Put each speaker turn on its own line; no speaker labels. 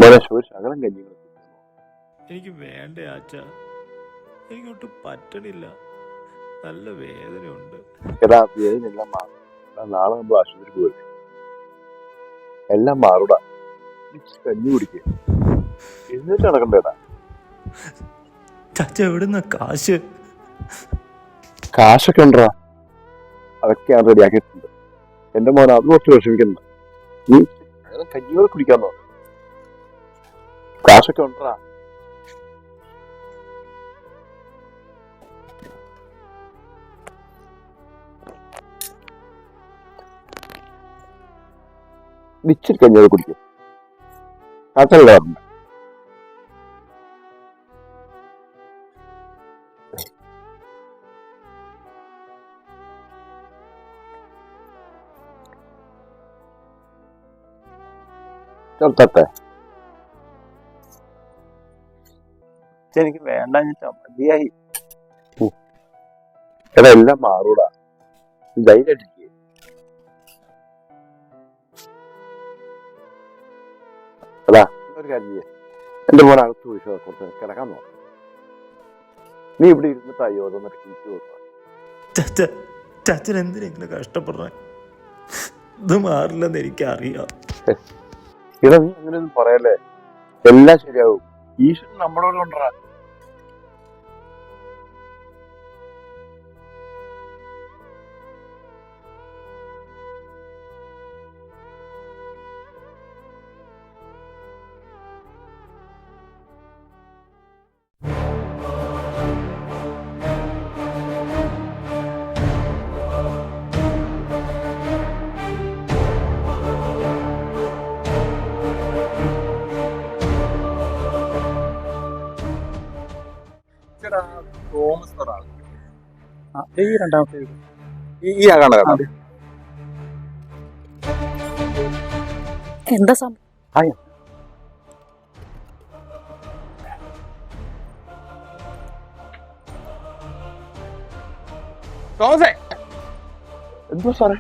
ശകലം കഞ്ഞി
എനിക്ക് വേണ്ട ആച്ച, എനിക്കൊട്ട് പറ്റണില്ല, നല്ല വേദനയുണ്ട്.
എടാ വേദനയെല്ലാം മാറും. നാളെ നമ്മൾ ആശുപത്രിക്ക് പോയി എല്ലാം മാറൂടാ. കഞ്ഞി കുടിക്കുക, എന്നിട്ട് നടക്കണ്ടേടാ.
ചാച്ച എവിടുന്ന കാശ്?
കാശൊക്കെ ഉണ്ടോ? അതൊക്കെ ഞാൻ റെഡിയാക്കിയിട്ടുണ്ട്. എന്റെ മോൻ അത് കുറച്ച് വിഷമിക്കുന്നുണ്ട്. നീ കഞ്ഞിയോടെ കുടിക്കാന്നോ? കാശൊക്കെ ഉണ്ടോ? ഇച്ചിരി കഞ്ഞിയോടെ കുടിക്കും. കാശല്ലേ പറഞ്ഞ ചേർത്തട്ടെ.
എനിക്ക് വേണ്ട, മതിയായി.
എടാ എല്ലാം മാറൂടാ, ധൈര്യമായിട്ടിരിക്കുക. അതാ ഒരു കാര്യം ചെയ്യ, എന്റെ മോനെ അകത്ത് പോയി കുറച്ച് കിടക്കാൻ നോക്കാം. നീ ഇവിടെ ഇരുന്നിട്ട് അയ്യോ അതൊന്നൊരു കീറ്റ് കൊടുക്കുക.
ചാച്ചൻ എന്തിനെങ്കിലും കഷ്ടപ്പെടണേ? ഇത് മാറില്ലെന്ന് എനിക്കറിയാം.
ഇടാ നീ അങ്ങനെയൊന്നും പറയല്ലേ, എല്ലാം ശരിയാവും. ഈശ്വരൻ നമ്മളോട് കൊണ്ടുവരാ.
രണ്ടാമത്തെ
ഈ ആകാണ് കേട്ടോ.
എന്താ സംഭവം?
എന്തോ സാറേ?